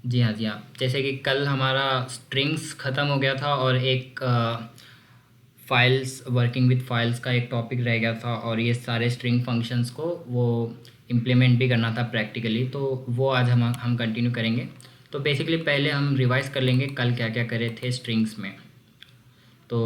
जी हाँ, जी हाँ। जैसे कि कल हमारा स्ट्रिंग्स ख़त्म हो गया था और एक फाइल्स वर्किंग विद फाइल्स का एक टॉपिक रह गया था और ये सारे स्ट्रिंग फंक्शंस को वो इम्प्लीमेंट भी करना था प्रैक्टिकली, तो वो आज हम कंटिन्यू करेंगे। तो बेसिकली पहले हम रिवाइज़ कर लेंगे कल क्या क्या करे थे स्ट्रिंग्स में। तो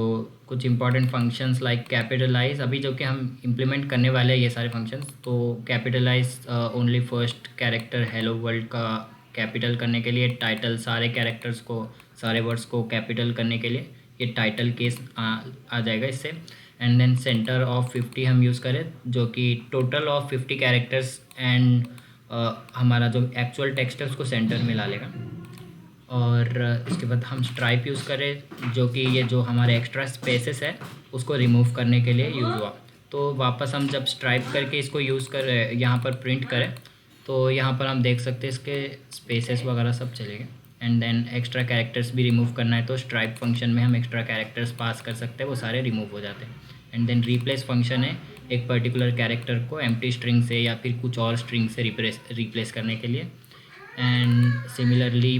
कुछ इंपॉर्टेंट फंक्शंस लाइक कैपिटलाइज, अभी जो कि हम इम्प्लीमेंट करने वाले हैं ये सारे फंक्शंस। तो capitalize only first character hello world का कैपिटल करने के लिए, टाइटल सारे कैरेक्टर्स को, सारे वर्ड्स को कैपिटल करने के लिए ये टाइटल केस आ जाएगा इससे। एंड देन सेंटर ऑफ 50 हम यूज़ करें, जो कि टोटल ऑफ 50 कैरेक्टर्स एंड हमारा जो एक्चुअल टेक्स्ट है उसको सेंटर में ला लेगा। और इसके बाद हम स्ट्राइप यूज़ करें, जो कि ये जो हमारे एक्स्ट्रा स्पेसेस है उसको रिमूव करने के लिए यूज़ हुआ। तो वापस हम जब स्ट्राइप करके इसको यूज़ कर यहाँ पर प्रिंट करें तो यहाँ पर हम देख सकते हैं इसके स्पेसेस वगैरह सब चलेंगे। एंड देन एक्स्ट्रा कैरेक्टर्स भी रिमूव करना है तो स्ट्राइप फंक्शन में हम एक्स्ट्रा कैरेक्टर्स पास कर सकते हैं, वो सारे रिमूव हो जाते हैं। एंड देन रिप्लेस फंक्शन है एक पर्टिकुलर कैरेक्टर को एम्प्टी स्ट्रिंग से या फिर कुछ और स्ट्रिंग से रिप्लेस करने के लिए। एंड सिमिलरली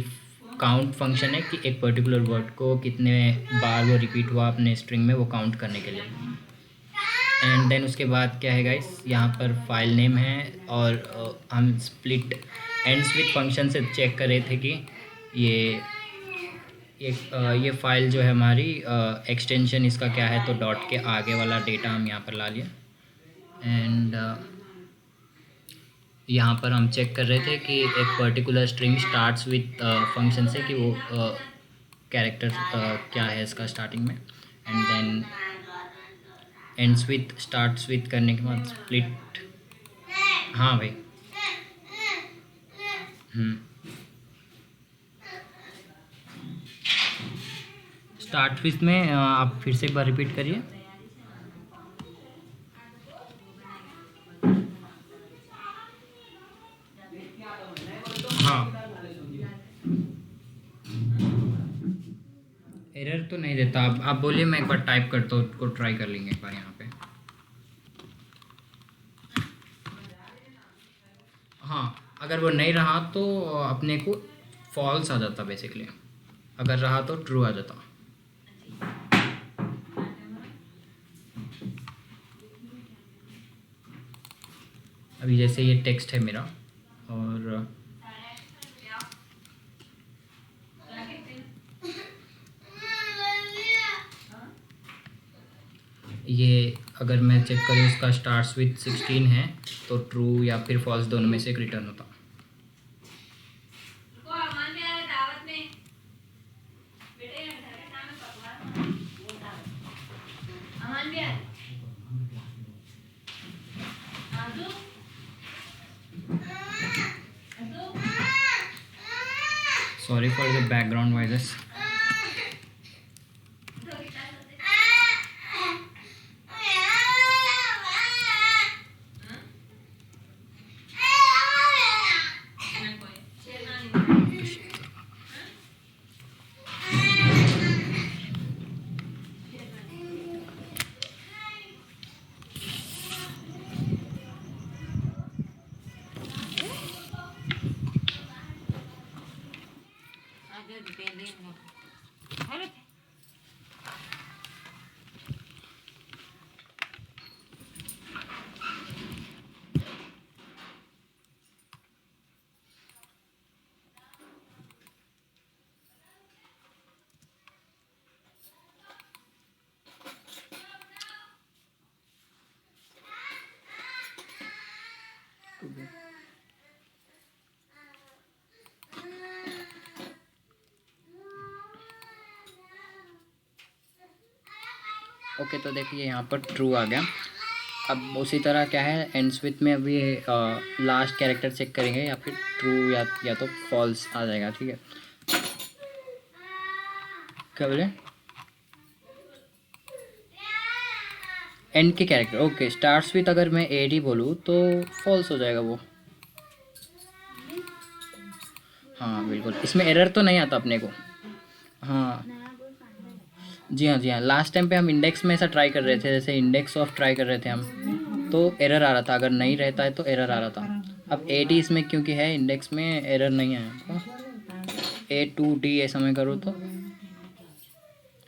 काउंट फंक्शन है कि एक पर्टिकुलर वर्ड को कितने बार वो रिपीट हुआ अपने स्ट्रिंग में वो काउंट करने के लिए। एंड देन उसके बाद क्या है गाइस, यहाँ पर फाइल नेम है और हम स्प्लिट एंड्स विथ फंक्शन से चेक कर रहे थे कि ये ये फाइल जो है हमारी एक्सटेंशन इसका क्या है, तो डॉट के आगे वाला डेटा हम यहाँ पर ला लिया। एंड यहाँ पर हम चेक कर रहे थे कि एक particular string starts with function से कि वो कैरेक्टर क्या है इसका स्टार्टिंग में। And then ends with starts with करने के बाद स्प्लिट। हाँ भाई। स्टार्ट विथ में आप फिर से एक बार रिपीट करिए। हाँ, एरर तो नहीं देता। आप बोलिए, मैं एक बार टाइप करता हूँ, उसको ट्राई कर लेंगे एक बार यहाँ पे। हाँ, अगर वो नहीं रहा तो अपने को फॉल्स आ जाता बेसिकली, अगर रहा तो ट्रू आ जाता। अभी जैसे ये टेक्स्ट है मेरा और ये अगर मैं चेक करूँ इसका स्टार्ट्स विथ 16 है तो ट्रू या फिर फॉल्स दोनों में से एक रिटर्न होता। Sorry for the background voices. Okay, तो देखिए यहाँ पर ट्रू आ गया। अब उसी तरह क्या है एंड्स विथ में अभी लास्ट कैरेक्टर चेक करेंगे या फिर ट्रू या तो फॉल्स आ जाएगा। ठीक है, क्या बोले? एंड के कैरेक्टर। ओके, स्टार्ट्स विथ अगर मैं एडी बोलूँ तो फॉल्स हो जाएगा वो। हाँ बिल्कुल, इसमें एरर तो नहीं आता अपने को। हाँ जी हाँ, जी हाँ। लास्ट टाइम पे हम इंडेक्स में ऐसा ट्राई कर रहे थे, जैसे इंडेक्स ऑफ ट्राई कर रहे थे हम, तो एरर आ रहा था। अगर नहीं रहता है तो एरर आ रहा था। अब एडी इसमें क्योंकि है इंडेक्स में एरर नहीं आया हमको। A2D ऐसा मैं करूँ तो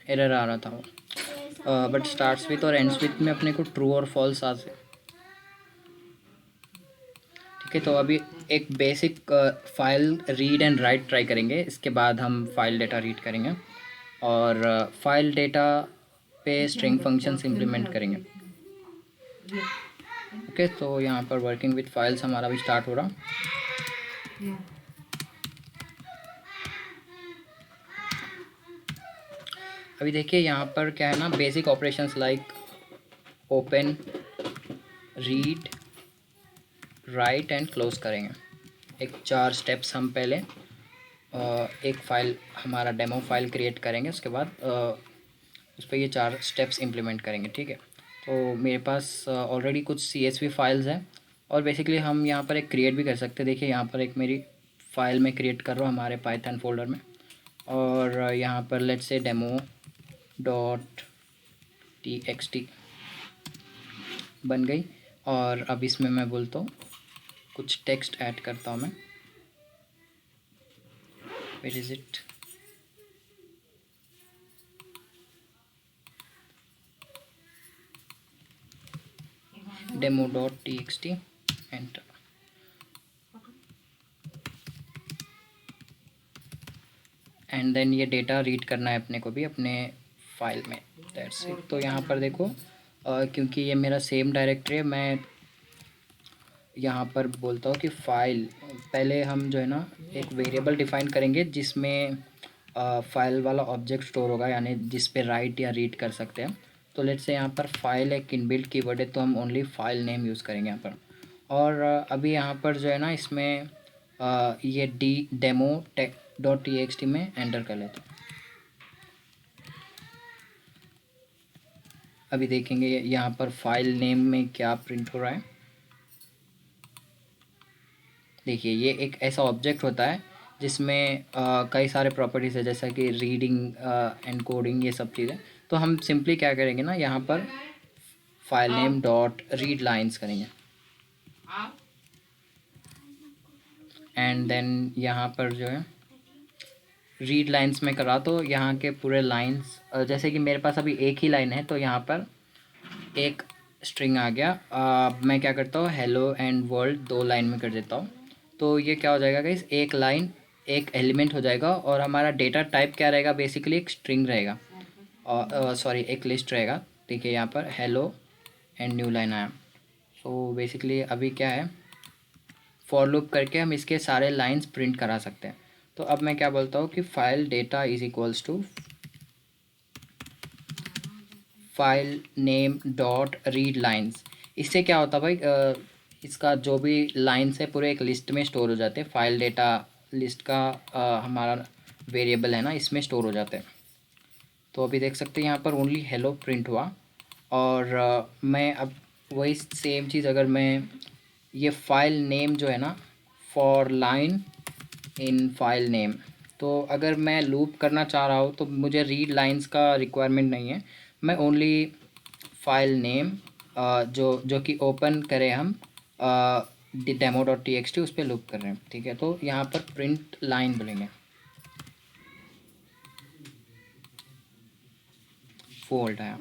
एरर आ रहा था वो, बट स्टार्ट्स विथ और एंड्स विथ में अपने को ट्रू और फॉल्स आ से। ठीक है, तो अभी एक basic file read and right try करेंगे, इसके बाद हम फाइल डेटा रीड करेंगे और फाइल डेटा पे स्ट्रिंग फंक्शंस इम्प्लीमेंट करेंगे। ओके, तो यहाँ पर वर्किंग विथ फाइल्स हमारा भी स्टार्ट हो रहा। अभी देखिए यहाँ पर क्या है ना, basic operations like open, read, right and close करेंगे। एक 4 स्टेप्स हम पहले एक फ़ाइल हमारा डेमो फाइल क्रिएट करेंगे, उसके बाद उस पर ये 4 स्टेप्स इम्प्लीमेंट करेंगे। ठीक है, तो मेरे पास ऑलरेडी कुछ CSV फाइल्स हैं और बेसिकली हम यहाँ पर एक क्रिएट भी कर सकते हैं। देखिए यहाँ पर एक मेरी फ़ाइल में क्रिएट कर रहा हूँ हमारे पाइथन फोल्डर में, और यहाँ पर लेट्स से demo.txt बन गई। और अब इसमें मैं बोलता हूँ कुछ टेक्स्ट ऐड करता हूँ मैं, where is it, demo.txt, enter. And then ये डेटा रीड करना है अपने को भी अपने फाइल में, दैट्स इट। तो यहाँ पर देखो क्योंकि ये मेरा सेम डायरेक्टरी है, मैं यहाँ पर बोलता हूँ कि फ़ाइल, पहले हम जो है ना एक वेरिएबल डिफ़ाइन करेंगे जिसमें फ़ाइल वाला ऑब्जेक्ट स्टोर होगा, यानी जिस पे राइट या रीड कर सकते हैं। तो लेट्स से यहाँ पर फाइल एक इनबिल्ट कीवर्ड है, तो हम ओनली फाइल नेम यूज़ करेंगे यहाँ पर। और अभी यहाँ पर जो है ना इसमें ये demo.txt में एंटर कर लेते हैं। अभी देखेंगे यहाँ पर फाइल नेम में क्या प्रिंट हो रहा है। देखिए ये एक ऐसा ऑब्जेक्ट होता है जिसमें कई सारे प्रॉपर्टीज़ है, जैसा कि रीडिंग, एनकोडिंग, ये सब चीज़ें। तो हम सिंपली क्या करेंगे ना, यहाँ पर file name dot read lines करेंगे एंड देन यहाँ पर जो है रीड लाइन्स में करा, तो यहाँ के पूरे लाइन्स, जैसे कि मेरे पास अभी एक ही लाइन है तो यहाँ पर एक स्ट्रिंग आ गया। मैं क्या करता हूँ, हेलो एंड वर्ल्ड 2 लाइन में कर देता हूँ। तो ये क्या हो जाएगा गाइस, एक लाइन एक एलिमेंट हो जाएगा और हमारा डेटा टाइप क्या रहेगा, बेसिकली एक स्ट्रिंग रहेगा, और सॉरी एक लिस्ट रहेगा। देखिए यहाँ पर हेलो एंड न्यू लाइन आया। तो बेसिकली अभी क्या है, फॉर लूप करके हम इसके सारे लाइंस प्रिंट करा सकते हैं। तो अब मैं क्या बोलता हूँ कि file data is equals to file name dot read lines. इससे क्या होता है भाई, इसका जो भी लाइन्स है पूरे एक लिस्ट में स्टोर हो जाते हैं। फाइल डेटा लिस्ट का हमारा वेरिएबल है ना, इसमें स्टोर हो जाते हैं। तो अभी देख सकते हैं यहाँ पर ओनली हेलो प्रिंट हुआ। और मैं अब वही सेम चीज़, अगर मैं ये फाइल नेम जो है ना, for line in file name, तो अगर मैं लूप करना चाह रहा हूँ तो मुझे रीड लाइंस का रिक्वायरमेंट नहीं है। मैं ओनली फाइल नेम जो कि ओपन करें हम demo.txt, उस पर लूप कर रहे हैं। ठीक है, तो यहाँ पर प्रिंट लाइन बोलेंगे, फोल्ड आया।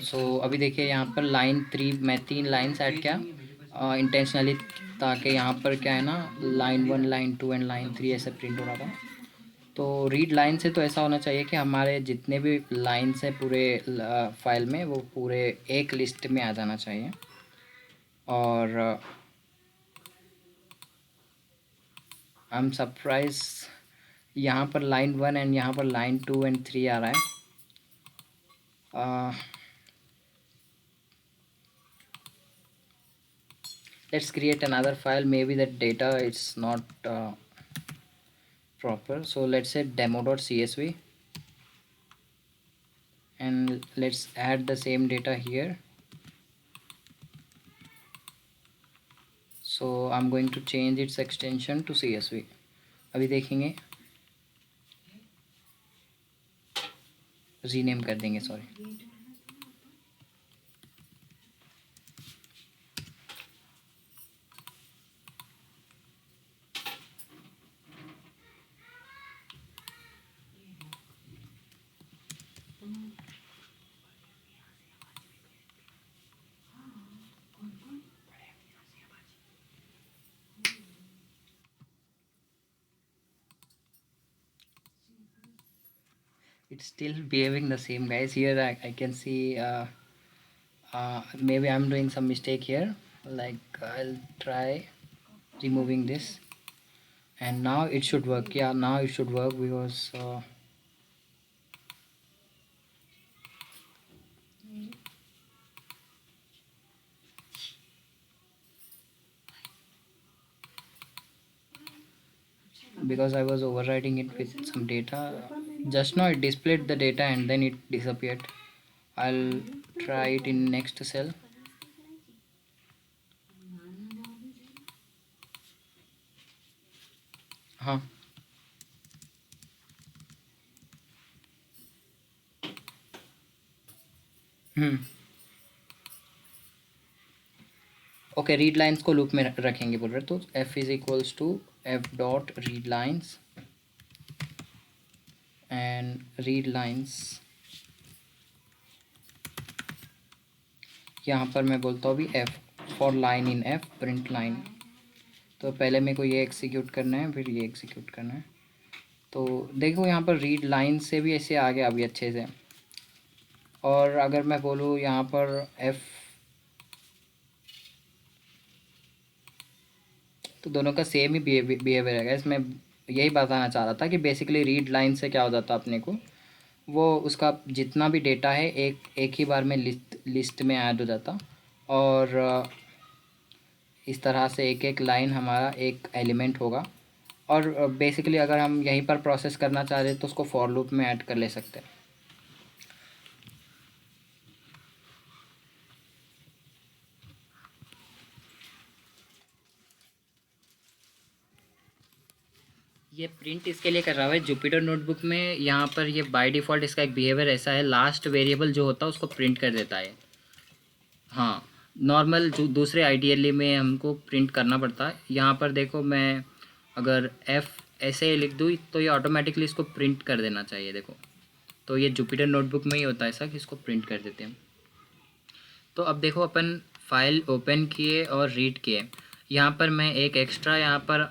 सो अभी देखिए यहाँ पर लाइन 3 मैं 3 लाइन्स ऐड किया इंटेंशनली, ताकि यहाँ पर क्या है ना, लाइन 1 लाइन 2 एंड लाइन 3 ऐसे प्रिंट हो रहा था। तो रीड लाइन से तो ऐसा होना चाहिए कि हमारे जितने भी लाइन्स हैं पूरे फाइल में, वो पूरे एक लिस्ट में आ जाना चाहिए। और आई एम सरप्राइज, यहाँ पर लाइन 1 एंड यहाँ पर लाइन 2 एंड 3 आ रहा है। Let's create another file, maybe the data is not proper. So let's say demo.csv and let's add the same data here. So I'm going to change its extension to CSV. अभी देखेंगे rename कर देंगे, sorry. It's still behaving the same, guys. Here I can see maybe I'm doing some mistake here. Like I'll try removing this, and now it should work. Yeah, now it should work because I was overriding it with some data. Just now it displayed the data and then it disappeared. I'll try it in next cell. हाँ, okay, read lines को loop में रखेंगे बोल रहे, तो f is equals to f dot read lines and read lines. यहाँ पर मैं बोलता हूँ अभी f for line in f print line. तो पहले मेरे को ये एग्जीक्यूट करना है, फिर ये एग्जीक्यूट करना है। तो देखो यहाँ पर रीड लाइन से भी ऐसे आ गया अभी अच्छे से। और अगर मैं बोलूँ यहाँ पर f, तो दोनों का सेम ही बिहेवियर है। इसमें यही बताना चाह रहा था कि बेसिकली रीड लाइन से क्या हो जाता है अपने को, वो उसका जितना भी डेटा है एक एक ही बार में लिस्ट में ऐड हो जाता। और इस तरह से एक एक लाइन हमारा एक एलिमेंट होगा। और बेसिकली अगर हम यहीं पर प्रोसेस करना चाह रहे हैं तो उसको फॉर लूप में ऐड कर ले सकते हैं। ये प्रिंट इसके लिए कर रहा है जुपिटर नोटबुक में। यहाँ पर ये बाय डिफ़ॉल्ट इसका एक बिहेवियर ऐसा है, लास्ट वेरिएबल जो होता है उसको प्रिंट कर देता है। हाँ, नॉर्मल जो दूसरे आइडियली में हमको प्रिंट करना पड़ता है। यहाँ पर देखो, मैं अगर f ऐसे लिख दूँ तो ये ऑटोमेटिकली इसको प्रिंट कर देना चाहिए। देखो, तो ये जुपिटर नोटबुक में ही होता है ऐसा कि इसको प्रिंट कर देते हैं। तो अब देखो, अपन फाइल ओपन किए और रीड किए। यहाँ पर मैं एक एक्स्ट्रा यहाँ पर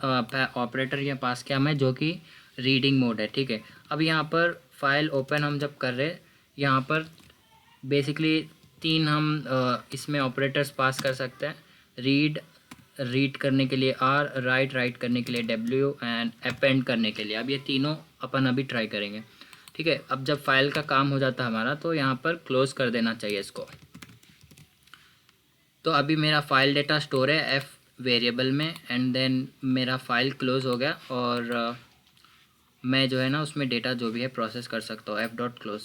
ऑपरेटर ये पास किया मैं, जो कि रीडिंग मोड है। ठीक है, अब यहाँ पर फाइल ओपन हम जब कर रहे, यहाँ पर बेसिकली तीन हम इसमें ऑपरेटर्स पास कर सकते हैं। रीड करने के लिए R, राइट करने के लिए W एंड अपेंड करने के लिए। अब ये तीनों अपन अभी ट्राई करेंगे। ठीक है, अब जब फाइल का काम हो जाता है हमारा तो यहाँ पर क्लोज कर देना चाहिए इसको। तो अभी मेरा फाइल डेटा स्टोर है f वेरिएबल में, एंड देन मेरा फाइल क्लोज हो गया। और मैं जो है ना उसमें डेटा जो भी है प्रोसेस कर सकता हूँ। f dot close,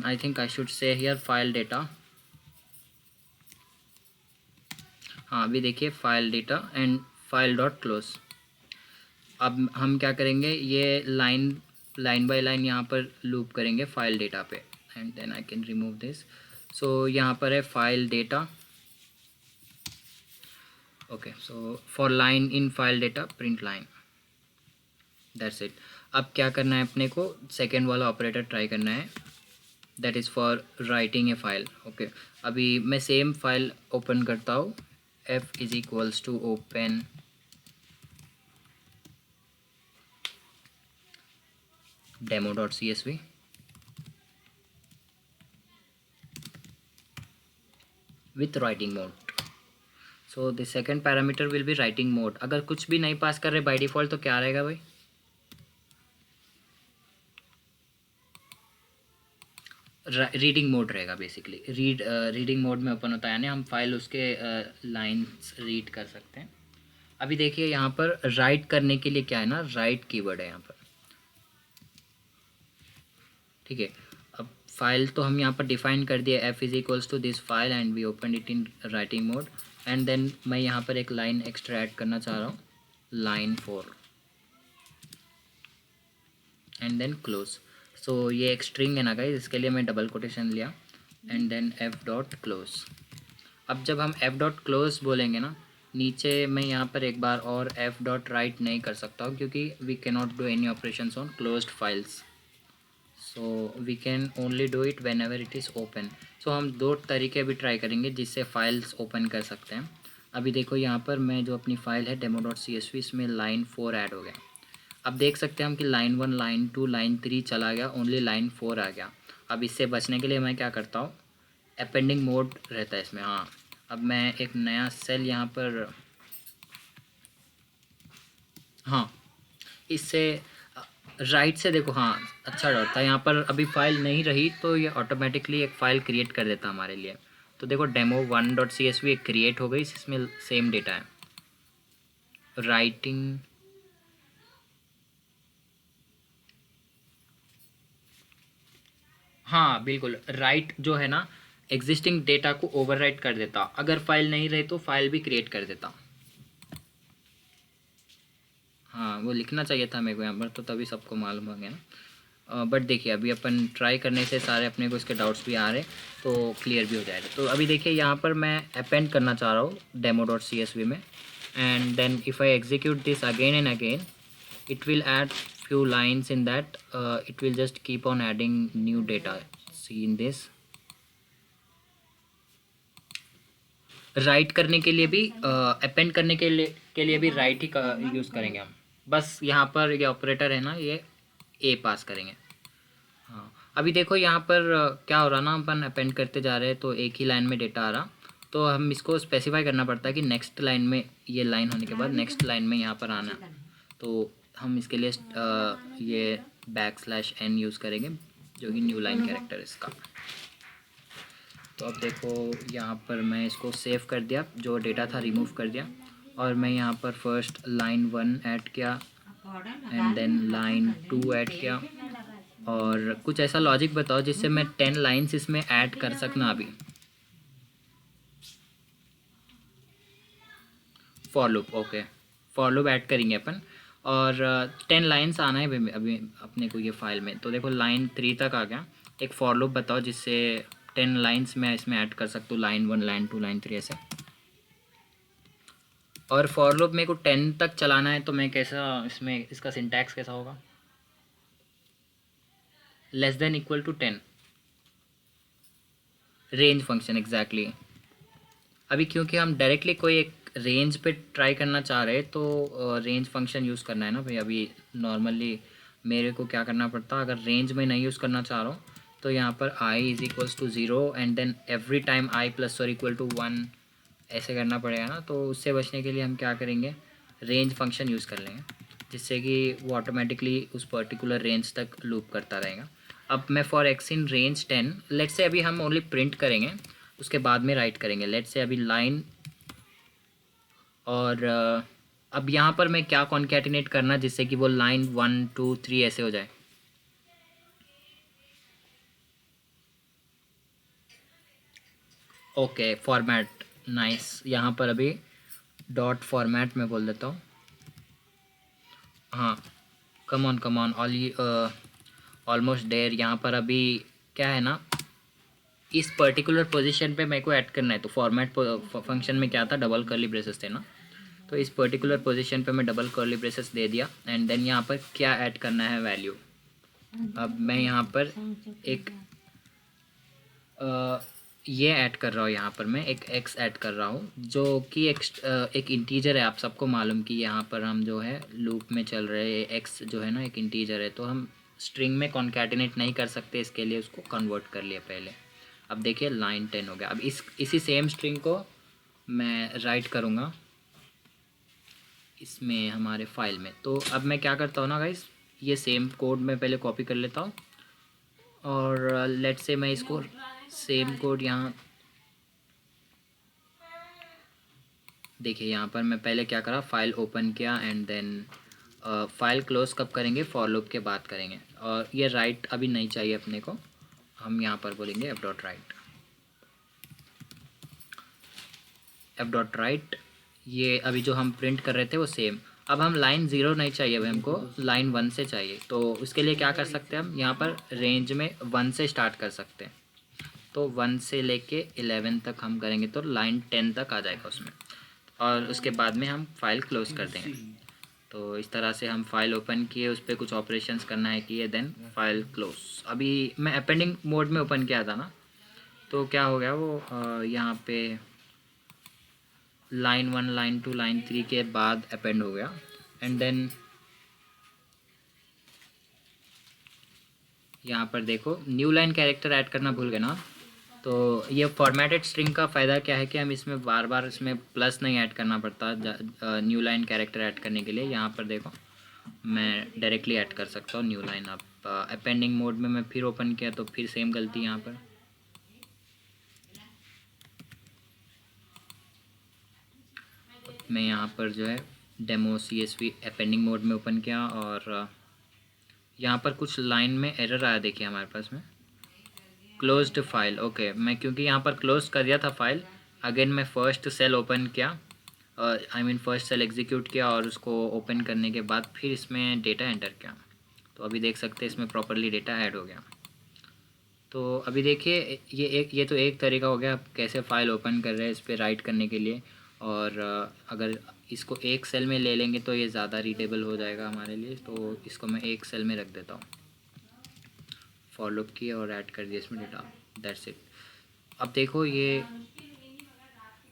I think I should say here file data. हाँ, अभी देखिए file data and file dot close. अब हम क्या करेंगे, ये लाइन बाय लाइन यहाँ पर लूप करेंगे फाइल डेटा पे, and then I can remove this. So यहाँ पर है file data. Okay, so for line in file data print line, that's it. अब क्या करना है अपने को, सेकेंड वाला ऑपरेटर ट्राई करना है, that is for writing a file. Okay, अभी मैं सेम फाइल ओपन करता हूँ। f is equals to open demo.csv with writing mode. So the second parameter will be writing mode. अगर कुछ भी नहीं पास कर रहे बाय डिफ़ॉल्ट तो क्या रहेगा भाई, रीडिंग मोड रहेगा। बेसिकली रीडिंग मोड में ओपन होता है, यानी हम फाइल उसके लाइंस रीड कर सकते हैं। अभी देखिए यहाँ पर राइट करने के लिए क्या है ना, राइट कीवर्ड है यहाँ पर। ठीक है, अब फाइल तो हम यहाँ पर डिफाइन कर दिया, f is equals to this file and we open it in writing mode. And then मैं यहाँ पर एक लाइन एक्स्ट्रा ऐड करना चाह रहा हूँ, line 4, and then close. So ये एक स्ट्रिंग है ना गाइस, इसके लिए मैं डबल कोटेशन लिया and then f dot close. अब जब हम एफ डॉट क्लोज बोलेंगे ना, नीचे मैं यहाँ पर एक बार और एफ डॉट राइट नहीं कर सकता हूँ क्योंकि we can not do any operations on closed files, so we can only do it when ever it is open. So हम दो तरीके भी ट्राई करेंगे जिससे फाइल्स ओपन कर सकते हैं। अभी देखो यहाँ पर मैं जो अपनी फ़ाइल है demo dot C S V, इसमें लाइन 4 ऐड हो गया। अब देख सकते हैं हम कि लाइन 1 लाइन 2 लाइन 3 चला गया, ओनली लाइन 4 आ गया। अब इससे बचने के लिए मैं क्या करता हूँ, अपेंडिंग मोड रहता है इसमें। हाँ, अब मैं एक नया सेल यहाँ पर, हाँ इससे राइट से देखो, हाँ अच्छा डॉट था यहाँ पर। अभी फाइल नहीं रही तो ये ऑटोमेटिकली एक फ़ाइल क्रिएट कर देता हमारे लिए। तो देखो demo one dot C S V एक क्रिएट हो गई, इसमें सेम डेटा है। राइटिंग, हाँ बिल्कुल, राइट जो है ना एग्जिस्टिंग डेटा को ओवरराइट कर देता, अगर फाइल नहीं रही तो फाइल भी क्रिएट कर देता। हाँ वो लिखना चाहिए था मेरे को यहाँ पर, तो तभी सबको मालूम हो गया ना। बट देखिए अभी अपन ट्राई करने से सारे अपने को इसके डाउट्स भी आ रहे, तो क्लियर भी हो जाएगा। तो अभी देखिए यहाँ पर मैं अपेंड करना चाह रहा हूँ demo dot C S V में, and then if I execute this again and again, it will add few lines in that, it will just keep on adding new data. See in this, right करने के लिए भी append करने के लिए भी right ही use करेंगे हम। बस यहाँ पर ये ऑपरेटर है ना, ये ए पास करेंगे। हाँ अभी देखो यहाँ पर क्या हो रहा ना, अपन अपेंड करते जा रहे हैं तो एक ही लाइन में डेटा आ रहा, तो हम इसको स्पेसिफाई करना पड़ता है कि नेक्स्ट लाइन में, ये लाइन होने के बाद नेक्स्ट लाइन में यहाँ पर आना। तो हम इसके लिए ये \n यूज़ करेंगे जो कि न्यू लाइन कैरेक्टर इसका। तो अब देखो यहाँ पर मैं इसको सेव कर दिया, जो डेटा था रिमूव कर दिया, और मैं यहाँ पर फर्स्ट लाइन 1 ऐड किया एंड देन लाइन 2 ऐड किया। और कुछ ऐसा लॉजिक बताओ जिससे मैं 10 लाइन्स इसमें ऐड कर सकना। अभी for loop, okay for loop add करेंगे अपन, और 10 लाइन्स आना है अभी अपने को ये फाइल में। तो देखो लाइन 3 तक आ गया, एक फॉर लूप बताओ जिससे 10 लाइन्स मैं इसमें ऐड कर सकता हूँ, लाइन 1 लाइन 2 लाइन 3 ऐसे। और फॉर लूप मेरे को 10 तक चलाना है, तो मैं कैसा इसमें, इसका सिंटैक्स कैसा होगा, less than equal to 10 range function exactly. अभी क्योंकि हम डायरेक्टली कोई एक रेंज पे ट्राई करना चाह रहे हैं, तो रेंज फंक्शन यूज़ करना है ना भाई। अभी नॉर्मली मेरे को क्या करना पड़ता, अगर रेंज में नहीं यूज़ करना चाह रहा हूँ तो यहाँ पर i is equals to 0 and then every time i plus और इक्वल टू 1 ऐसे करना पड़ेगा ना। तो उससे बचने के लिए हम क्या करेंगे, रेंज फंक्शन यूज़ कर लेंगे, जिससे कि वो ऑटोमेटिकली उस पर्टिकुलर रेंज तक लूप करता रहेगा। अब मैं for x in range 10, let say अभी हम ओनली प्रिंट करेंगे, उसके बाद में राइट करेंगे। लेट से अभी लाइन, और अब यहाँ पर मैं क्या कॉन्कैटिनेट करना जिससे कि वो लाइन 1 2 3 ऐसे हो जाए। Okay format, nice. यहाँ पर अभी डॉट फॉर्मेट में बोल देता हूँ। हाँ कम ऑन ऑलमोस्ट देयर। यहाँ पर अभी क्या है ना, इस पर्टिकुलर पोजीशन पे मेरे को ऐड करना है, तो फॉर्मेट फंक्शन में क्या था, डबल कर्ली ब्रेसेस थे ना, तो इस पर्टिकुलर पोजीशन पे मैं डबल कर्ली ब्रेसेस दे दिया एंड देन यहाँ पर क्या ऐड करना है, वैल्यू। अब मैं यहाँ पर एक ये ऐड कर रहा हूँ, यहाँ पर मैं एक x ऐड कर रहा हूँ जो कि एक इंटीजर है। आप सबको मालूम कि यहाँ पर हम जो है लूप में चल रहे हैं, x जो है ना एक इंटीजर है, तो हम स्ट्रिंग में कॉन्कैटिनेट नहीं कर सकते, इसके लिए उसको कन्वर्ट कर लिया पहले। अब देखिए लाइन 10 हो गया। अब इसी सेम स्ट्रिंग को मैं राइट करूँगा इसमें हमारे फाइल में। तो अब मैं क्या करता हूँ ना गाइस, ये सेम कोड मैं पहले कॉपी कर लेता हूँ, और लेट से मैं इसको सेम कोड यहाँ देखिए, यहाँ पर मैं पहले क्या करा, फाइल ओपन किया एंड देन फाइल क्लोज कब करेंगे, फॉर लूप के बाद करेंगे। और ये राइट अभी नहीं चाहिए अपने को, हम यहाँ पर बोलेंगे F dot right, F dot right. ये अभी जो हम प्रिंट कर रहे थे वो सेम। अब हम लाइन 0 नहीं चाहिए भाई, हमको लाइन 1 से चाहिए। तो उसके लिए क्या कर सकते हैं, हम यहाँ पर रेंज में 1 से स्टार्ट कर सकते हैं। तो 1 से लेके 11 तक हम करेंगे तो लाइन 10 तक आ जाएगा उसमें, और उसके बाद में हम फाइल क्लोज कर देंगे। तो इस तरह से हम फाइल ओपन किए, उस पर कुछ ऑपरेशंस करना है किए, देन फाइल क्लोज। अभी मैं अपेंडिंग मोड में ओपन किया था ना, तो क्या हो गया वो यहाँ पे लाइन 1 लाइन 2 लाइन 3 के बाद अपेंड हो गया। एंड देन यहाँ पर देखो न्यू लाइन कैरेक्टर ऐड करना भूल गए ना। तो ये फॉर्मेटेड स्ट्रिंग का फ़ायदा क्या है कि हम इसमें बार बार इसमें प्लस नहीं ऐड करना पड़ता न्यू लाइन कैरेक्टर ऐड करने के लिए। यहाँ पर देखो मैं डायरेक्टली ऐड कर सकता हूँ न्यू लाइन। अब अपेंडिंग मोड में मैं फिर ओपन किया तो फिर सेम गलती यहाँ पर। मैं यहाँ पर जो है डेमो CSV अपेंडिंग मोड में ओपन किया, और यहाँ पर कुछ लाइन में एरर आया, देखिए हमारे पास में क्लोज्ड फाइल। ओके, मैं क्योंकि यहाँ पर क्लोज कर दिया था फाइल, अगेन मैं फर्स्ट सेल ओपन किया, I mean first cell execute किया, और उसको ओपन करने के बाद फिर इसमें डेटा एंटर किया। तो अभी देख सकते हैं इसमें प्रॉपरली डेटा ऐड हो गया। तो अभी देखिए ये तो एक तरीका हो गया आप कैसे फ़ाइल ओपन कर रहे हैं इस पर राइट करने के लिए। और अगर इसको एक सेल में ले लेंगे तो ये ज़्यादा रीडेबल हो जाएगा हमारे लिए। तो इसको मैं एक सेल में रख देता हूँ, फॉर लूप की, और ऐड कर दिया इसमें डेटा, दैट्स इट। अब देखो ये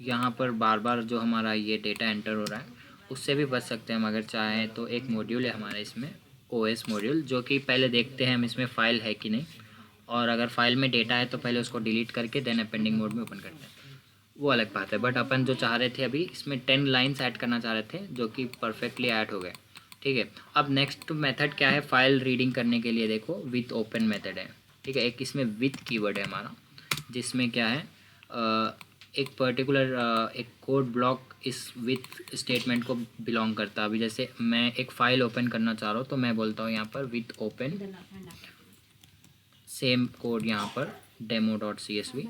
यहाँ पर बार बार जो हमारा ये डेटा एंटर हो रहा है उससे भी बच सकते हैं हम अगर चाहें तो। एक मॉड्यूल है हमारे इसमें OS मॉड्यूल, जो कि पहले देखते हैं हम इसमें फ़ाइल है कि नहीं, और अगर फाइल में डेटा है तो पहले उसको डिलीट करके देन अपेंडिंग मोड में ओपन करते हैं, वो अलग बात है। बट अपन जो चाह रहे थे अभी इसमें 10 लाइन्स ऐड करना चाह रहे थे, जो कि परफेक्टली ऐड हो गए। ठीक है, अब नेक्स्ट मेथड क्या है फाइल रीडिंग करने के लिए, देखो विथ ओपन मेथड है। ठीक है, एक इसमें विथ कीवर्ड है हमारा, जिसमें क्या है एक पर्टिकुलर एक कोड ब्लॉक इस विथ स्टेटमेंट को बिलोंग करता है। अभी जैसे मैं एक फ़ाइल ओपन करना चाह रहा हूँ तो मैं बोलता हूँ यहाँ पर विथ ओपन, सेम कोड यहाँ पर demo.csv,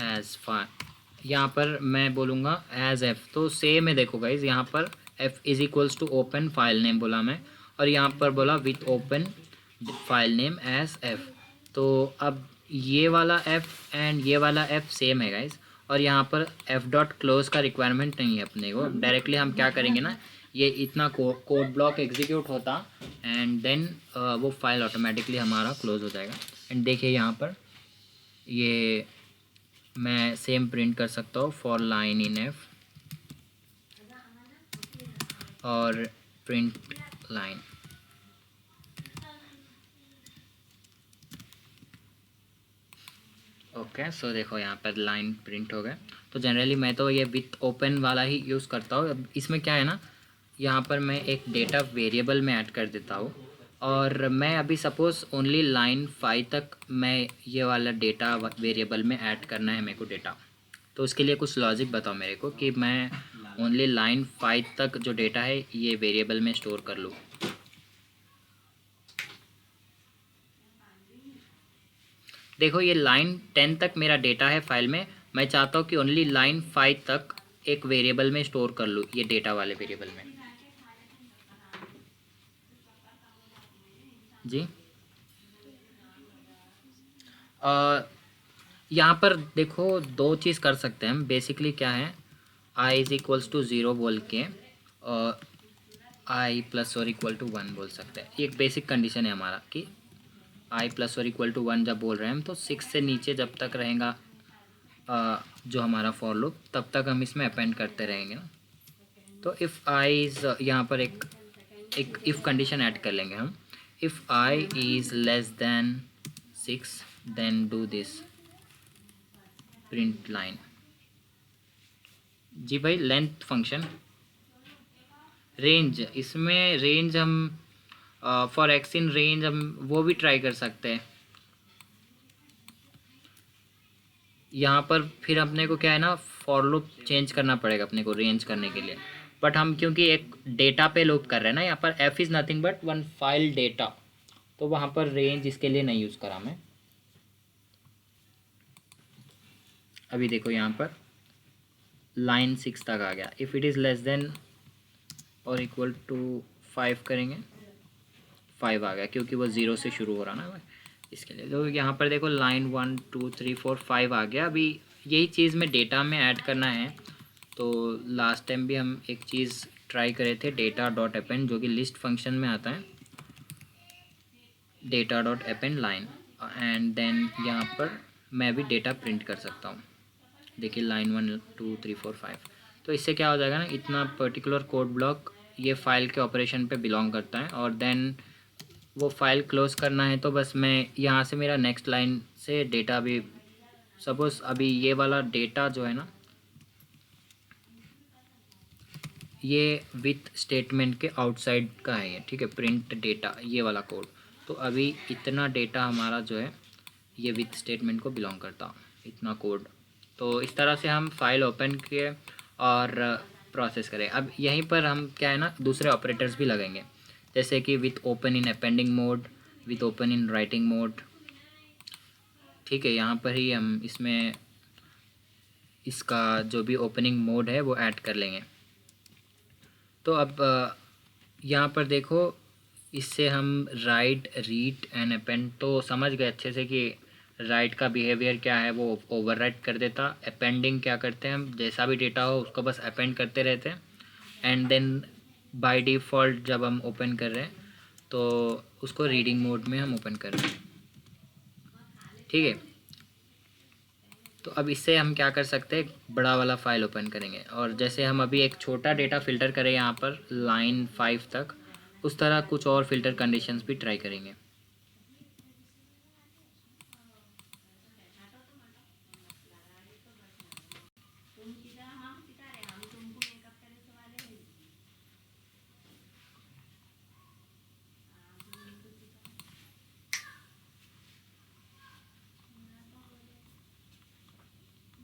एज फाइल। यहाँ पर मैं बोलूँगा एज एफ, तो सेम है। देखो गाइज यहाँ पर f is equals to open file name बोला मैं, और यहाँ पर बोला with open file name as f. तो अब ये वाला एफ एंड ये वाला एफ सेम है गाइज, और यहाँ पर एफ डॉट क्लोज का रिक्वायरमेंट नहीं है अपने को। डायरेक्टली हम क्या करेंगे ना, ये इतना कोड ब्लॉक एग्जीक्यूट होता एंड देन वो फाइल ऑटोमेटिकली हमारा क्लोज हो जाएगा। एंड देखिए यहाँ पर ये मैं सेम प्रिंट कर सकता हूँ फॉर लाइन इन एफ और प्रिंट लाइन। ओके, सो देखो यहाँ पर लाइन प्रिंट हो गया। तो जनरली मैं तो ये विथ ओपन वाला ही यूज़ करता हूँ। अब इसमें क्या है ना, यहाँ पर मैं एक डेटा वेरिएबल में ऐड कर देता हूँ, और मैं अभी सपोज़ ओनली लाइन 5 तक मैं ये वाला डेटा वेरिएबल में ऐड करना है मेरे को डेटा। तो उसके लिए कुछ लॉजिक बताओ मेरे को कि मैं ओनली लाइन 5 तक जो डेटा है ये वेरिएबल में स्टोर कर लूँ। देखो ये लाइन 10 तक मेरा डेटा है फाइल में, मैं चाहता हूँ कि ओनली लाइन 5 तक एक वेरिएबल में स्टोर कर लूँ, ये डेटा वाले वेरिएबल में। जी यहाँ पर देखो दो चीज़ कर सकते हैं हम। बेसिकली क्या है, आई इज इक्वल्स टू 0 बोल के आई प्लस और इक्वल टू 1 बोल सकते हैं। ये एक बेसिक कंडीशन है हमारा कि आई प्लस और इक्वल टू 1 जब बोल रहे हैं हम, तो 6 से नीचे जब तक रहेगा जो हमारा फॉर लूप, तब तक हम इसमें अपेंड करते रहेंगे ना। तो इफ़ आई इज़, यहाँ पर एक इफ़ कंडीशन ऐड कर लेंगे हम। If I is less than 6 than do this print line. जी भाई, लेंथ फंक्शन रेंज, इसमें रेंज हम फॉर एक्स इन रेंज हम वो भी ट्राई कर सकते हैं। यहाँ पर फिर अपने को क्या है ना, फॉर लूप चेंज करना पड़ेगा अपने को रेंज करने के लिए। बट हम क्योंकि एक डेटा पे लूप कर रहे हैं ना, यहाँ पर F is nothing but one file data, तो वहाँ पर रेंज इसके लिए नहीं यूज़ करा मैं। अभी देखो यहाँ पर लाइन 6 तक आ गया। If it is less then और इक्वल टू 5 करेंगे, 5 आ गया क्योंकि वो 0 से शुरू हो रहा ना इसके लिए। तो यहाँ पर देखो लाइन 1 2 3 4 5 आ गया। अभी यही चीज़ में डेटा में ऐड करना है। तो लास्ट टाइम भी हम एक चीज़ ट्राई करे थे, डेटा डॉट अपेंड, जो कि लिस्ट फंक्शन में आता है, data dot append line, and then यहाँ पर मैं भी डेटा प्रिंट कर सकता हूँ। देखिए लाइन 1 2 3 4 5। तो इससे क्या हो जाएगा ना, इतना पर्टिकुलर कोड ब्लॉक ये फाइल के ऑपरेशन पे बिलोंग करता है। और देन वो फाइल क्लोज करना है तो बस मैं यहाँ से मेरा नेक्स्ट लाइन से डेटा भी, सपोज़ अभी ये वाला डेटा जो है ना, ये विथ स्टेटमेंट के आउटसाइड का है ये, ठीक है, प्रिंट डेटा ये वाला कोड। तो अभी इतना डेटा हमारा जो है ये विथ स्टेटमेंट को बिलोंग करता, इतना कोड। तो इस तरह से हम फाइल ओपन किए और प्रोसेस करें। अब यहीं पर हम क्या है ना, दूसरे ऑपरेटर्स भी लगेंगे, जैसे कि with open in appending mode, with open in writing mode, ठीक है। यहाँ पर ही हम इसमें इसका जो भी ओपनिंग मोड है वो ऐड कर लेंगे। तो अब यहाँ पर देखो, इससे हम राइट रीड एंड अपेंड तो समझ गए अच्छे से कि राइट का बिहेवियर क्या है, वो ओवरराइट कर देता। अपेंडिंग क्या करते हैं, हम जैसा भी डेटा हो उसको बस अपेंड करते रहते हैं। एंड देन बाय डिफ़ॉल्ट जब हम ओपन कर रहे हैं तो उसको रीडिंग मोड में हम ओपन कर रहे हैं, ठीक है। तो अब इससे हम क्या कर सकते हैं, बड़ा वाला फाइल ओपन करेंगे। और जैसे हम अभी एक छोटा डेटा फ़िल्टर करें यहाँ पर लाइन 5 तक, उस तरह कुछ और फ़िल्टर कंडीशंस भी ट्राई करेंगे।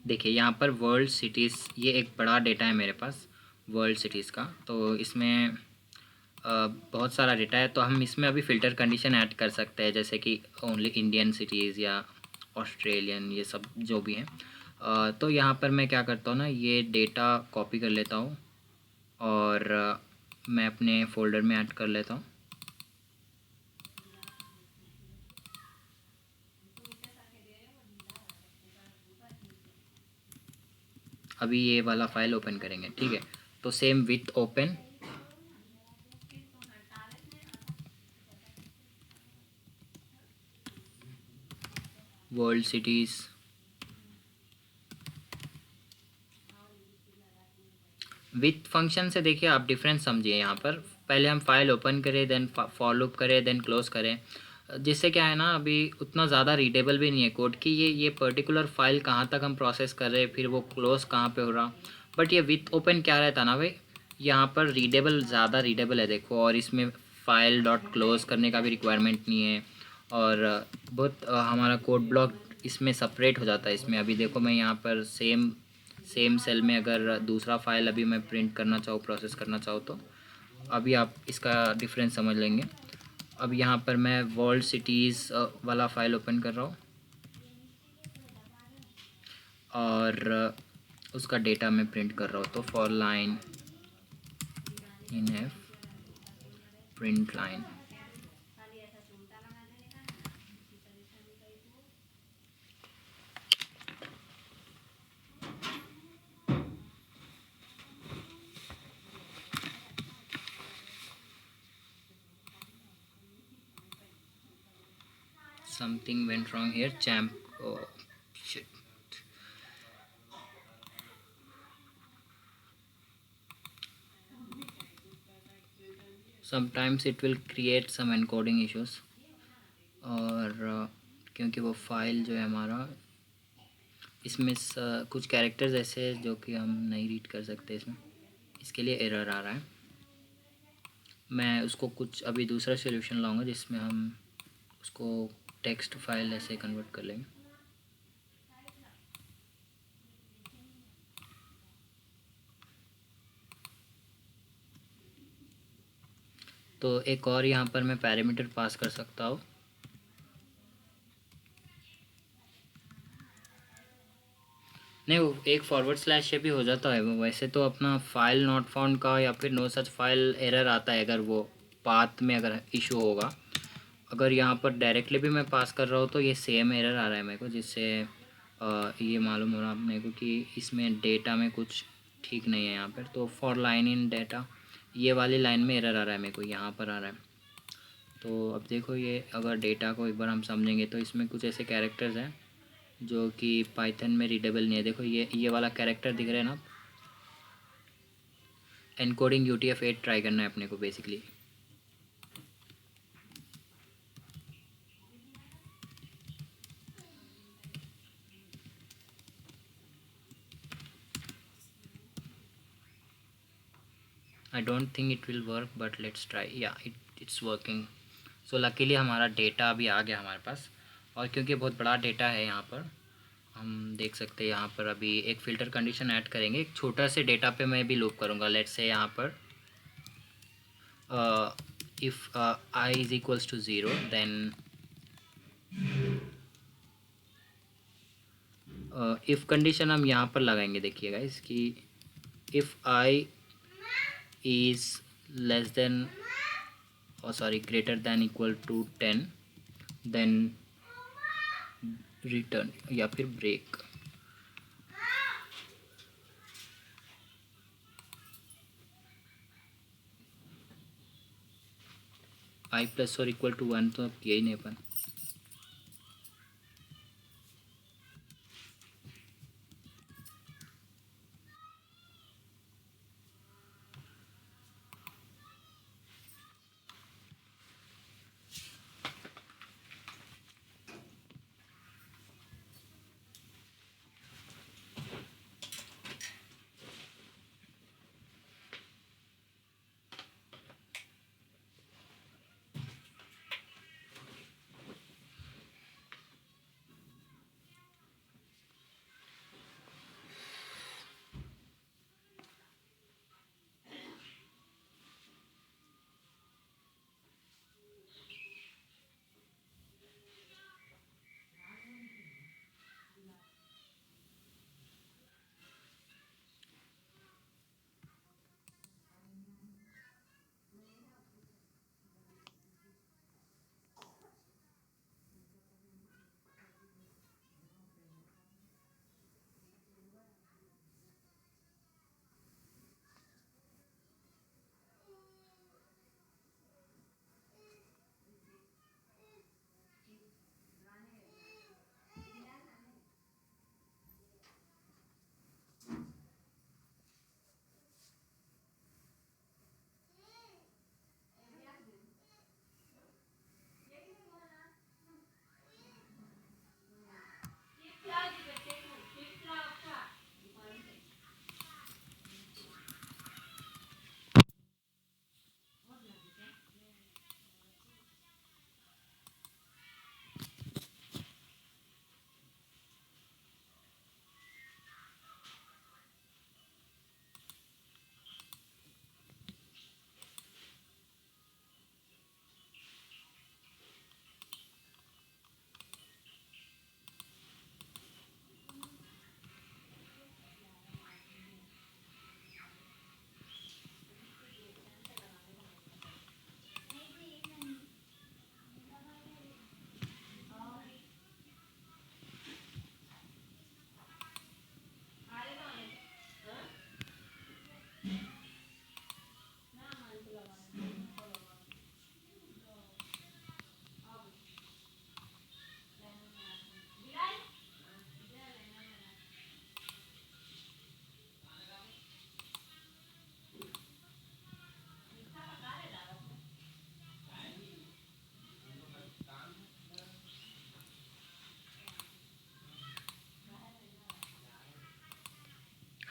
देखिए यहाँ पर वर्ल्ड सिटीज़, ये एक बड़ा डेटा है मेरे पास वर्ल्ड सिटीज़ का। तो इसमें बहुत सारा डेटा है। तो हम इसमें अभी फ़िल्टर कंडीशन ऐड कर सकते हैं, जैसे कि ओनली इंडियन सिटीज़ या ऑस्ट्रेलियन, ये सब जो भी हैं। तो यहाँ पर मैं क्या करता हूँ ना, ये डेटा कॉपी कर लेता हूँ और मैं अपने फ़ोल्डर में ऐड कर लेता हूँ। अभी ये वाला फाइल ओपन करेंगे, ठीक है। तो same with open, world cities, with function से देखिए आप डिफरेंस समझिए। यहाँ पर पहले हम फाइल ओपन करें, देन फॉर लूप करें, देन क्लोज़ करें, जिससे क्या है ना, अभी उतना ज़्यादा रीडेबल भी नहीं है कोड कि ये पर्टिकुलर फाइल कहाँ तक हम प्रोसेस कर रहे हैं, फिर वो क्लोज़ कहाँ पे हो रहा। बट ये विथ ओपन क्या रहता ना भाई, यहाँ पर रीडेबल, ज़्यादा रीडेबल है देखो। और इसमें फ़ाइल डॉट क्लोज़ करने का भी रिक्वायरमेंट नहीं है। और बहुत हमारा कोड ब्लॉक इसमें सेपरेट हो जाता है इसमें। अभी देखो मैं यहाँ पर सेम सेल में अगर दूसरा फाइल अभी मैं प्रिंट करना चाहूँ, प्रोसेस करना चाहूँ, तो अभी आप इसका डिफरेंस समझ लेंगे। अब यहाँ पर मैं वर्ल्ड सिटीज़ वाला फ़ाइल ओपन कर रहा हूँ और उसका डेटा मैं प्रिंट कर रहा हूँ। तो for line in F print line, something went wrong here, champ, oh shit. Sometimes it will create some encoding issues। और क्योंकि वो फाइल जो है हमारा, इसमें कुछ कैरेक्टर्स ऐसे हैं जो कि हम नहीं रीड कर सकते इसमें, इसके लिए एरर आ रहा है। मैं उसको कुछ अभी दूसरा सॉल्यूशन लाऊंगा जिसमें हम उसको टेक्स्ट फाइल ऐसे कन्वर्ट कर लेंगे। तो एक और यहाँ पर मैं पैरामीटर पास कर सकता हूँ, नहीं, वो एक फॉरवर्ड स्लैश से भी हो जाता है। वो वैसे तो अपना फाइल नॉट फाउंड का या फिर नो सच फाइल एरर आता है अगर वो पाथ में अगर इशू होगा। अगर यहाँ पर डायरेक्टली भी मैं पास कर रहा हूँ तो ये सेम एरर आ रहा है मेरे को, जिससे ये मालूम हो रहा है मेरे को कि इसमें डेटा में कुछ ठीक नहीं है यहाँ पर। तो फॉर लाइन इन डेटा ये वाली लाइन में एरर आ रहा है मेरे को, यहाँ पर आ रहा है। तो अब देखो, ये अगर डेटा को एक बार हम समझेंगे तो इसमें कुछ ऐसे कैरेक्टर्स हैं जो कि पाइथन में रीडेबल नहीं है। देखो ये वाला कैरेक्टर दिख रहा है ना, एनकोडिंग UTF-8 ट्राई करना है अपने को basically. I don't think it will work but let's try. या इट्स वर्किंग। सो लकीली हमारा डेटा अभी आ गया हमारे पास, और क्योंकि बहुत बड़ा डेटा है यहाँ पर, हम देख सकते हैं यहाँ पर अभी एक फ़िल्टर कंडीशन ऐड करेंगे। एक छोटा से डेटा पे मैं भी लूप करूँगा। लेट्स से यहाँ पर if I is equals to 0 then if condition हम यहाँ पर लगाएंगे। देखिएगा इसकी, if I is less than sorry greater than equal to 10 then return या फिर ब्रेक। I प्लस और इक्वल टू 1 तो अब किया ही नहीं अपन।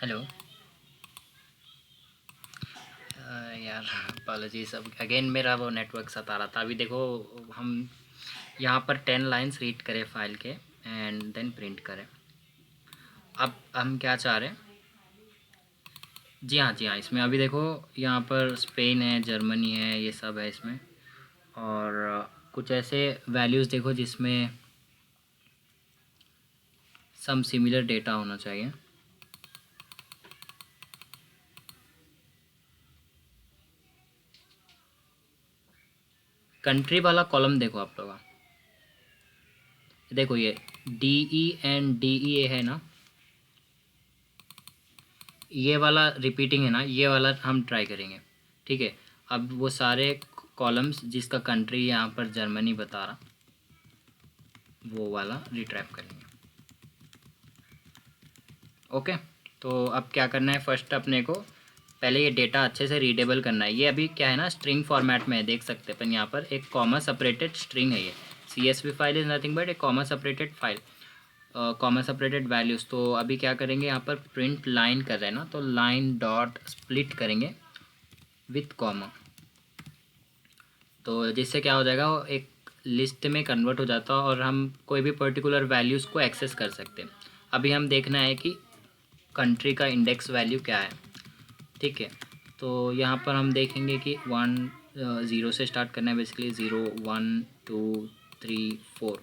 हेलो यार, अपॉलॉजीज। अब अगेन मेरा वो नेटवर्क सता रहा था। अभी देखो, हम यहाँ पर 10 लाइंस रीड करें फाइल के एंड देन प्रिंट करें। अब हम क्या चाह रहे हैं? जी हाँ, जी हाँ, इसमें अभी देखो यहाँ पर स्पेन है, जर्मनी है, ये सब है इसमें। और कुछ ऐसे वैल्यूज़ देखो जिसमें सम सिमिलर डेटा होना चाहिए। कंट्री वाला कॉलम देखो आप लोग, देखो ये DENDEA है ना, ये वाला रिपीटिंग है ना, ये वाला हम ट्राई करेंगे। ठीक है, अब वो सारे कॉलम्स जिसका कंट्री यहाँ पर जर्मनी बता रहा, वो वाला रिट्रैप करेंगे। ओके, तो अब क्या करना है, फर्स्ट अपने को पहले ये डेटा अच्छे से रीडेबल करना है। ये अभी क्या है ना, स्ट्रिंग फॉर्मेट में है, देख सकते हैं अपन यहाँ पर एक कॉमा सेपरेटेड स्ट्रिंग है। ये CSV file is nothing but एक comma separated file, comma separated values. तो अभी क्या करेंगे, यहाँ पर प्रिंट लाइन कर रहे हैं ना, तो लाइन डॉट स्प्लिट करेंगे विथ कॉमा, तो जिससे क्या हो जाएगा, वो एक लिस्ट में कन्वर्ट हो जाता है और हम कोई भी पर्टिकुलर वैल्यूज़ को एक्सेस कर सकते हैं। अभी हम देखना है कि कंट्री का इंडेक्स वैल्यू क्या है। ठीक है, तो यहाँ पर हम देखेंगे कि 0 से स्टार्ट करना है बेसिकली, 0 1 2 3 4,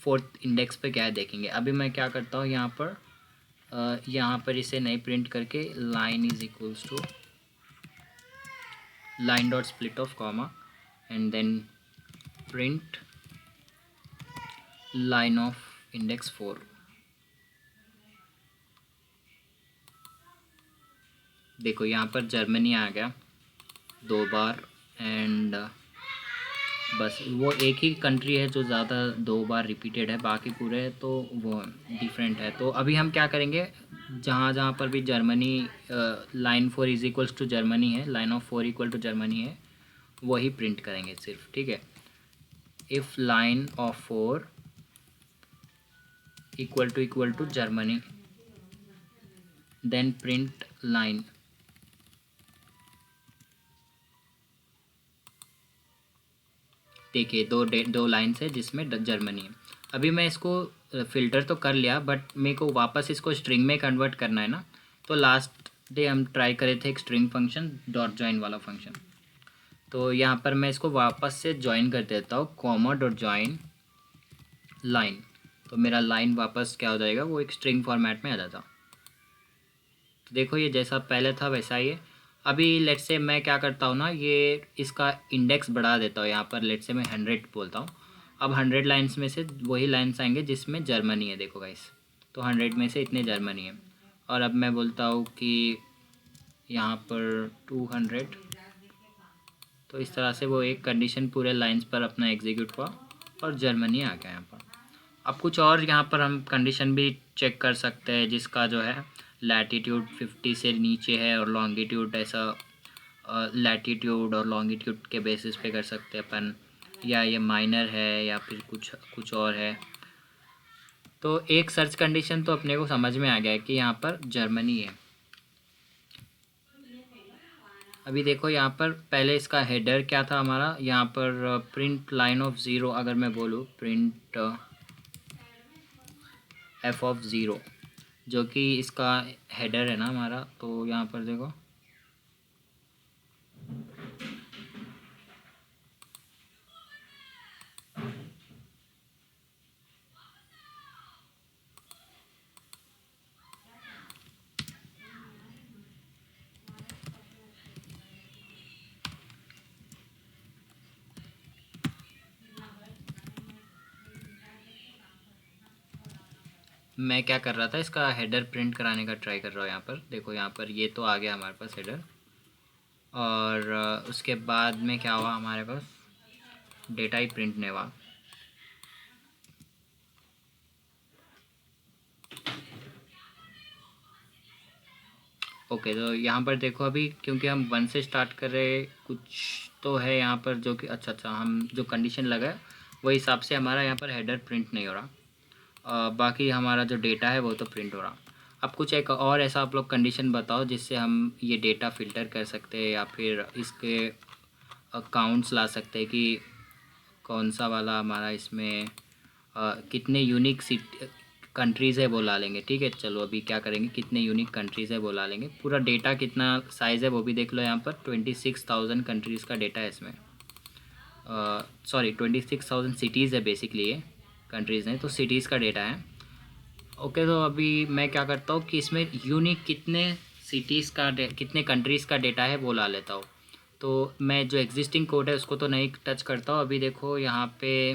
फोर्थ इंडेक्स पे क्या है देखेंगे। अभी मैं क्या करता हूँ, यहाँ पर इसे नहीं प्रिंट करके line is equals to line dot split of comma and then print line of index 4। देखो यहाँ पर जर्मनी आ गया 2 बार, एंड बस वो एक ही कंट्री है जो ज़्यादा 2 बार रिपीटेड है, बाकी पूरे तो वो डिफरेंट है। तो अभी हम क्या करेंगे, जहाँ जहाँ पर भी Germany line 4 is equals to Germany है, line of 4 equal to Germany है, वही प्रिंट करेंगे सिर्फ। ठीक है, if line of 4 equal to Germany then print line. देखिए दो लाइन्स है जिसमें जर्मनी है। अभी मैं इसको फ़िल्टर तो कर लिया, बट मेरे को वापस इसको स्ट्रिंग में कन्वर्ट करना है ना, तो लास्ट डे हम ट्राई करे थे एक स्ट्रिंग फंक्शन डॉट जॉइन वाला फंक्शन। तो यहाँ पर मैं इसको वापस से ज्वाइन कर देता हूँ, कॉमा डॉट जॉइन लाइन, तो मेरा लाइन वापस क्या हो जाएगा, वो एक स्ट्रिंग फॉर्मेट में आ जाता। तो देखो ये जैसा पहले था वैसा ही है। अभी लेट्स से मैं क्या करता हूँ ना, ये इसका इंडेक्स बढ़ा देता हूँ, यहाँ पर लेट्स से मैं 100 बोलता हूँ। अब 100 लाइन्स में से वही लाइन्स आएंगे जिसमें जर्मनी है, देखो गाइस, तो 100 में से इतने जर्मनी है। और अब मैं बोलता हूँ कि यहाँ पर 200, तो इस तरह से वो एक कंडीशन पूरे लाइन्स पर अपना एग्जीक्यूट हुआ और जर्मनी आ गया यहाँ पर। अब कुछ और यहाँ पर हम कंडीशन भी चेक कर सकते हैं, जिसका जो है लैटीट्यूड 50 से नीचे है और लॉन्गिट्यूड ऐसा लैटीट्यूड और लॉन्गिट्यूड के बेसिस पे कर सकते हैं अपन, या ये माइनर है या फिर कुछ और है। तो एक सर्च कंडीशन तो अपने को समझ में आ गया है कि यहाँ पर जर्मनी है। अभी देखो यहाँ पर पहले इसका हेडर क्या था हमारा, यहाँ पर प्रिंट लाइन ऑफ 0, अगर मैं बोलूँ प्रिंट f ऑफ 0, जो कि इसका हेडर है ना हमारा, तो यहाँ पर देखो मैं क्या कर रहा था, इसका हेडर प्रिंट कराने का ट्राई कर रहा हूँ। यहाँ पर देखो, यहाँ पर ये तो आ गया हमारे पास हेडर, और उसके बाद में क्या हुआ, हमारे पास डेटा ही प्रिंट नहीं हुआ। ओके, तो यहाँ पर देखो अभी क्योंकि हम 1 से स्टार्ट कर रहे, कुछ तो है यहाँ पर जो कि अच्छा हम जो कंडीशन लगाए वही हिसाब से हमारा यहाँ पर हेडर प्रिंट नहीं हो रहा, बाकी हमारा जो डेटा है वो तो प्रिंट हो रहा। अब कुछ एक और ऐसा आप लोग कंडीशन बताओ जिससे हम ये डेटा फ़िल्टर कर सकते हैं या फिर इसके अकाउंट्स ला सकते हैं कि कौन सा वाला हमारा इसमें कितने यूनिक कंट्रीज़ है वो ला लेंगे। ठीक है, चलो अभी क्या करेंगे, कितने यूनिक कंट्रीज़ है वो ला लेंगे। पूरा डेटा कितना साइज़ है वो भी देख लो, यहाँ पर 26,000 कंट्रीज़ का डेटा है इसमें, सॉरी 26,000 सिटीज़ है बेसिकली, ये कंट्रीज़ हैं तो सिटीज़ का डेटा है। ओके, तो अभी मैं क्या करता हूँ कि इसमें यूनिक कितने सिटीज़ का कितने कंट्रीज़ का डेटा है वो ला लेता हूँ। तो मैं जो एग्जिस्टिंग कोड है उसको तो नहीं टच करता हूँ अभी। देखो यहाँ पे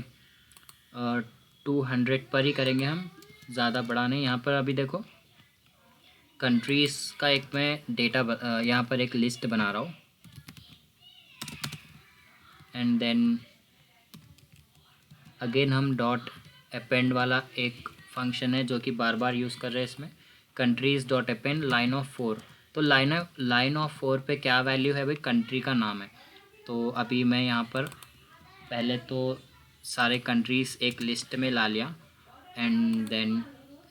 200 पर ही करेंगे हम, ज़्यादा बड़ा नहीं। यहाँ पर अभी देखो कंट्रीज़ का एक मैं डेटा यहाँ पर एक लिस्ट बना रहा हूँ, एंड देन अगेन हम डॉट अपेंड वाला एक फंक्शन है जो कि बार बार यूज़ कर रहे हैं इसमें, countries dot append line of 4। तो लाइन ऑफ 4 पे क्या वैल्यू है भाई, कंट्री का नाम है। तो अभी मैं यहाँ पर पहले तो सारे कंट्रीज़ एक लिस्ट में ला लिया, एंड देन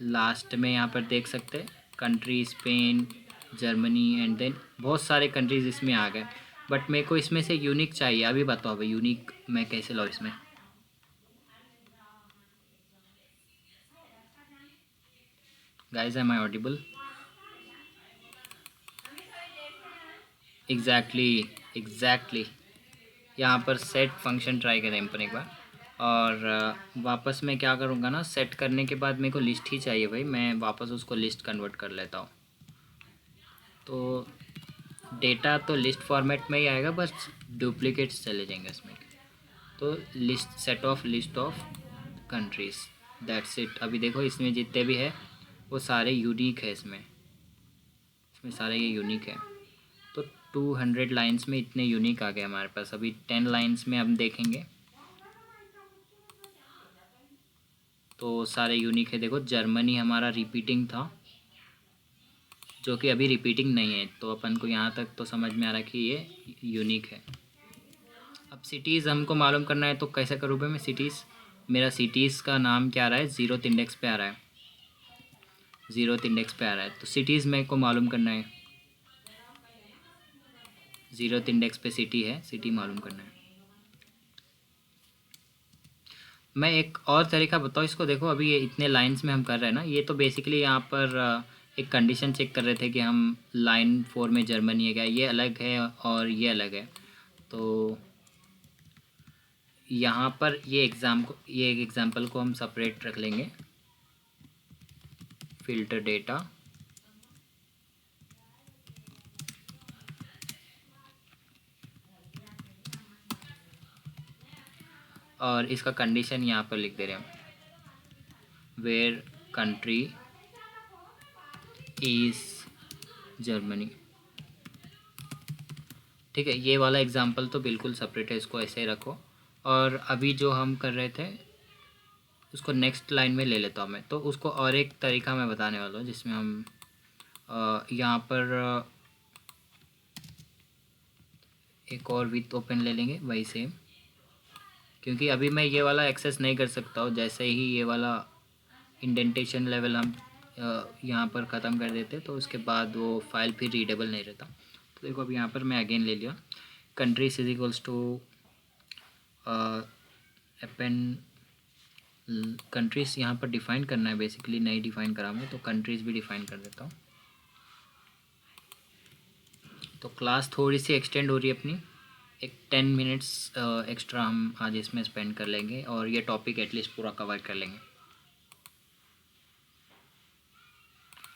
लास्ट में यहाँ पर देख सकते हैं country Spain, Germany, and then बहुत सारे कंट्रीज़ इसमें आ गए। बट मेरे को इसमें से यूनिक चाहिए। अभी बताओ भाई यूनिक मैं कैसे लाऊँ इसमें। Guys am I audible? Exactly यहाँ पर सेट फंक्शन ट्राई करें पर एक बार, और वापस मैं क्या करूँगा ना, सेट करने के बाद मेरे को लिस्ट ही चाहिए भाई, मैं वापस उसको लिस्ट कन्वर्ट कर लेता हूँ। तो डेटा तो लिस्ट फॉर्मेट में ही आएगा, बस डुप्लीकेट्स चले जाएंगे इसमें। तो list set of list of countries, that's it. अभी देखो इसमें जितने भी है वो सारे यूनिक है, इसमें सारे ये यूनिक है। तो 200 लाइंस में इतने यूनिक आ गए हमारे पास। अभी 10 लाइंस में हम देखेंगे तो सारे यूनिक है। देखो जर्मनी हमारा रिपीटिंग था, जो कि अभी रिपीटिंग नहीं है, तो अपन को यहाँ तक तो समझ में आ रहा है कि ये यूनिक है। अब सिटीज़ हमको मालूम करना है, तो कैसे करूँ भाई मैं सिटीज़? मेरा सिटीज़ का नाम क्या आ रहा है, 0th इंडेक्स पे आ रहा है, 0th इंडेक्स पे आ रहा है। तो सिटीज़ मेरे को मालूम करना है, 0th इंडेक्स पे सिटी है, सिटी मालूम करना है। मैं एक और तरीका बताऊँ इसको। देखो अभी ये इतने लाइंस में हम कर रहे हैं ना, ये तो बेसिकली यहाँ पर एक कंडीशन चेक कर रहे थे कि हम लाइन 4 में जर्मनी है क्या, ये अलग है और ये अलग है। तो यहाँ पर ये एक एग्ज़ाम्पल को हम सेपरेट रख लेंगे, फिल्टर डेटा, और इसका कंडीशन यहाँ पर लिख दे रहे हैं, वेयर कंट्री इज़ जर्मनी। ठीक है, ये वाला एग्ज़ाम्पल तो बिल्कुल सेपरेट है, इसको ऐसे ही रखो। और अभी जो हम कर रहे थे उसको नेक्स्ट लाइन में ले लेता हूँ मैं। तो उसको और एक तरीका मैं बताने वाला हूँ, जिसमें हम यहाँ पर एक और विथ ओपन ले लेंगे वही सेम, क्योंकि अभी मैं ये वाला एक्सेस नहीं कर सकता हूँ। जैसे ही ये वाला इंडेंटेशन लेवल हम यहाँ पर ख़त्म कर देते तो उसके बाद वो फाइल फिर रीडेबल नहीं रहता। तो देखो अभी यहाँ पर मैं अगेन ले लिया, countries is equals to append countries यहाँ पर डिफ़ाइन करना है, बेसिकली नहीं डिफ़ाइन करा मैं, तो कंट्रीज़ भी डिफ़ाइन कर देता हूँ। तो क्लास थोड़ी सी एक्सटेंड हो रही है अपनी, एक 10 मिनट्स एक्स्ट्रा हम आज इसमें स्पेंड कर लेंगे और ये टॉपिक एटलीस्ट पूरा कवर कर लेंगे।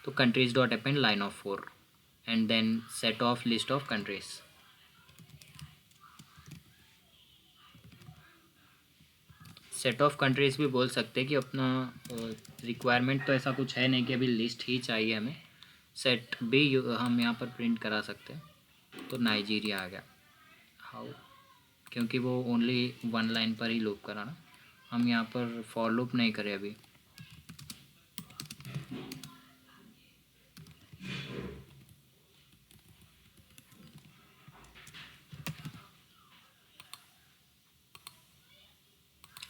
तो countries dot append line of 4 and then set of list of countries. Set of countries भी बोल सकते हैं कि अपना रिक्वायरमेंट तो ऐसा कुछ है नहीं कि अभी लिस्ट ही चाहिए हमें, सेट भी हम यहाँ पर प्रिंट करा सकते हैं। तो नाइजीरिया आ गया, हाउ, क्योंकि वो ओनली 1 लाइन पर ही लूप करा ना, हम यहाँ पर फॉर लूप नहीं करें अभी।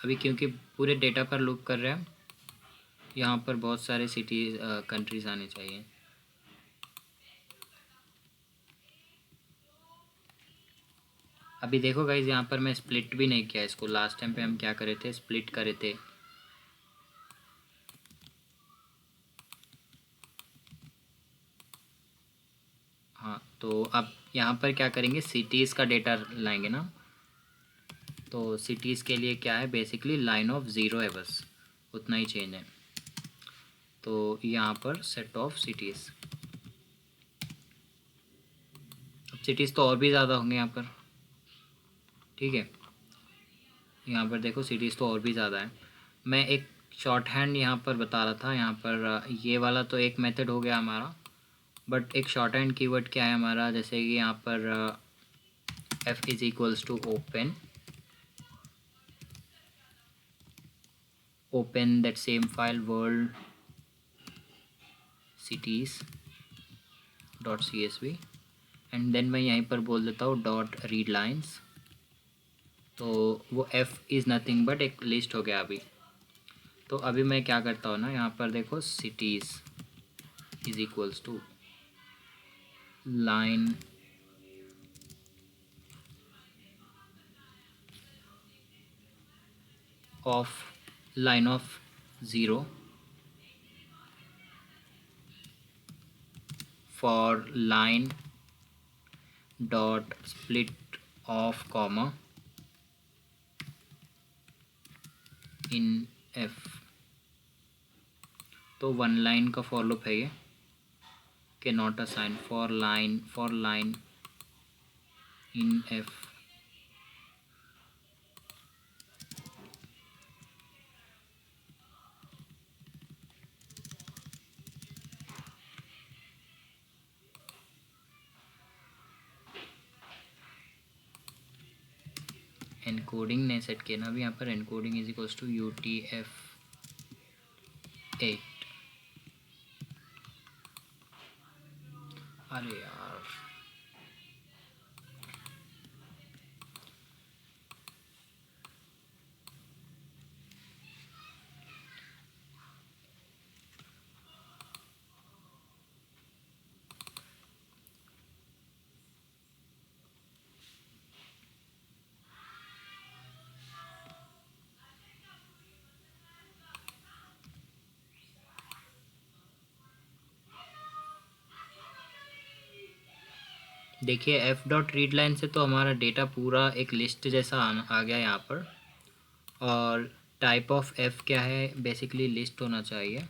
अभी क्योंकि पूरे डेटा पर लूप कर रहे हैं, यहाँ पर बहुत सारे सिटीज कंट्रीज़ आने चाहिए। अभी देखो गाइज यहाँ पर मैं स्प्लिट भी नहीं किया इसको। लास्ट टाइम पे हम क्या करे थे, स्प्लिट करे थे। हाँ, तो अब यहाँ पर क्या करेंगे, सिटीज़ का डेटा लाएंगे ना। तो सिटीज़ के लिए क्या है, बेसिकली लाइन ऑफ 0 है, बस उतना ही चेंज है। तो यहाँ पर सेट ऑफ सिटीज़, अब सिटीज़ तो और भी ज़्यादा होंगे यहाँ पर। ठीक है। यहाँ पर देखो सिटीज़ तो और भी ज़्यादा है। मैं एक शॉर्ट हैंड यहाँ पर बता रहा था। यहाँ पर ये वाला तो एक मेथड हो गया हमारा, बट एक शॉर्ट हैंड कीवर्ड क्या है हमारा, जैसे कि यहाँ पर f is equals to open that same file world cities dot CSV, and then मैं यहीं पर बोल देता हूँ डॉट रीड लाइन्स। तो वो f इज़ नथिंग बट एक लिस्ट हो गया अभी। तो अभी मैं क्या करता हूँ ना, यहाँ पर देखो cities is equals to line of 0 for line dot split of comma in f। तो वन लाइन का फॉर लूप है ये, के not assign for line in f। Encoding ने सेट किया ना अभी यहाँ पर, encoding is equals to UTF-8। अरे यार, देखिए f डॉट रीड लाइन से तो हमारा डेटा पूरा एक लिस्ट जैसा आ गया यहाँ पर। और टाइप ऑफ f क्या है, बेसिकली लिस्ट होना चाहिए।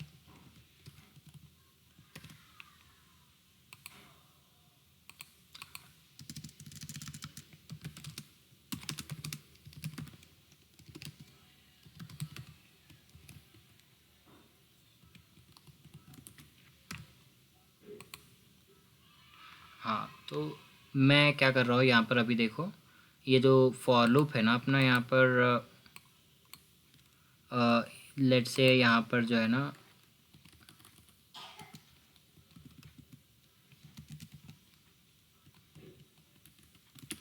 हाँ, तो मैं क्या कर रहा हूँ यहाँ पर, अभी देखो ये जो फॉर लूप है ना अपना, यहाँ पर लेट से यहाँ पर जो है ना,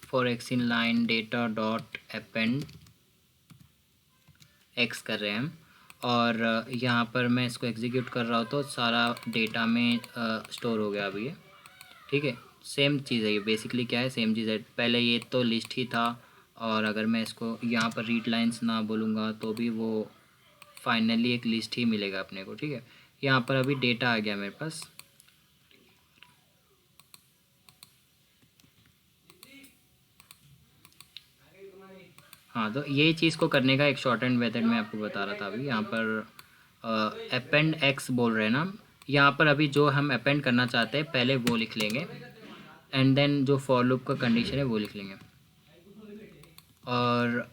for x in line data dot append x कर रहे हैं हम। और यहाँ पर मैं इसको एग्जीक्यूट कर रहा हूँ तो सारा डेटा में स्टोर हो गया अभी ये। ठीक है, सेम चीज़ है ये, बेसिकली क्या है, सेम चीज़ है। पहले ये तो लिस्ट ही था, और अगर मैं इसको यहाँ पर रीड लाइंस ना बोलूँगा तो भी वो फाइनली एक लिस्ट ही मिलेगा अपने को। ठीक है, यहाँ पर अभी डेटा आ गया मेरे पास। हाँ, तो ये चीज़ को करने का एक शॉर्ट एंड मेथड मैं आपको बता रहा था अभी। यहाँ पर अपेंड एक्स बोल रहे हैं ना, यहाँ पर अभी जो हम अपेंड करना चाहते हैं पहले वो लिख लेंगे, एंड देन जो फॉर लूप का कंडीशन है वो लिख लेंगे। और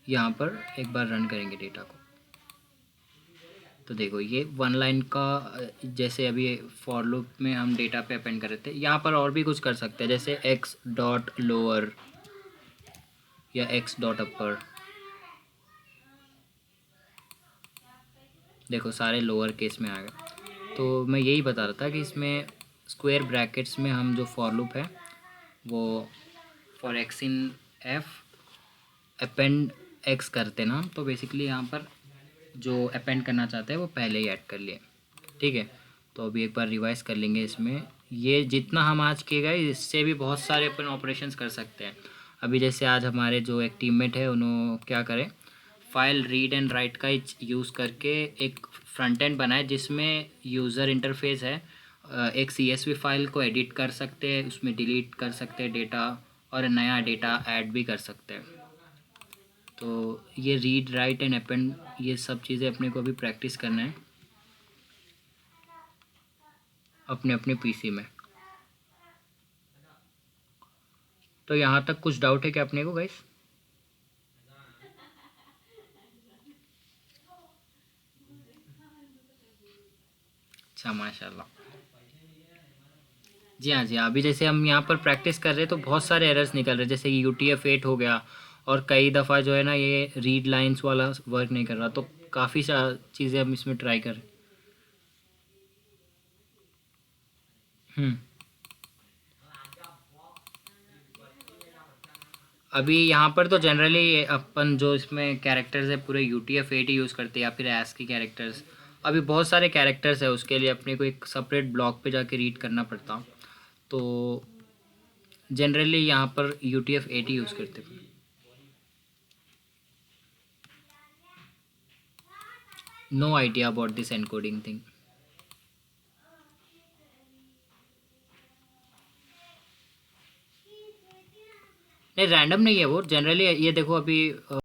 यहाँ पर एक बार रन करेंगे डेटा को, तो देखो ये वन लाइन का जैसे अभी फॉर लूप में हम डेटा पे अपेंड कर रहे थे, यहाँ पर और भी कुछ कर सकते हैं, जैसे एक्स डॉट लोअर या एक्स डॉट अपर। देखो सारे लोअर केस में आ गए। तो मैं यही बता रहा था कि इसमें स्क्वायर ब्रैकेट्स में हम जो फॉर लूप है वो for x in F append x करते ना, तो बेसिकली यहाँ पर जो अपेंड करना चाहते हैं वो पहले ही ऐड कर लिए। ठीक है, तो अभी एक बार रिवाइज कर लेंगे इसमें। ये जितना हम आज किए गए इससे भी बहुत सारे अपन ऑपरेशंस कर सकते हैं। अभी जैसे आज हमारे जो एक टीममेट है उन्होंने क्या करें, फाइल रीड एंड राइट का यूज़ करके एक फ्रंट एंड बनाए जिसमें यूज़र इंटरफेस है। एक CSV फाइल को एडिट कर सकते हैं, उसमें डिलीट कर सकते हैं डेटा, और नया डेटा ऐड भी कर सकते हैं। तो ये रीड राइट एंड अपेंड ये सब चीज़ें अपने को अभी प्रैक्टिस करना है अपने अपने PC में। तो यहाँ तक कुछ डाउट है क्या अपने को गाइस? अच्छा माशाल्लाह। जी हाँ, जी हाँ। अभी जैसे हम यहाँ पर प्रैक्टिस कर रहे हैं तो बहुत सारे एरर्स निकल रहे हैं, जैसे कि UTF-8 हो गया, और कई दफ़ा जो है ना ये रीड लाइंस वाला वर्क नहीं कर रहा, तो काफ़ी चीज़ें हम इसमें ट्राई कर रहे हैं। हम्म। अभी यहाँ पर तो जनरली अपन जो इसमें कैरेक्टर्स है पूरे UTF-8 ही यूज़ करते हैं, या फिर एस की कैरेक्टर्स। अभी बहुत सारे कैरेक्टर्स है, उसके लिए अपने को एक सेपरेट ब्लॉक पे जाके रीड करना पड़ता। तो जनरली यहाँ पर UTF-8 ही यूज़ करते हैं। No idea about this encoding thing. नहीं, रैंडम नहीं है वो, जनरली ये देखो अभी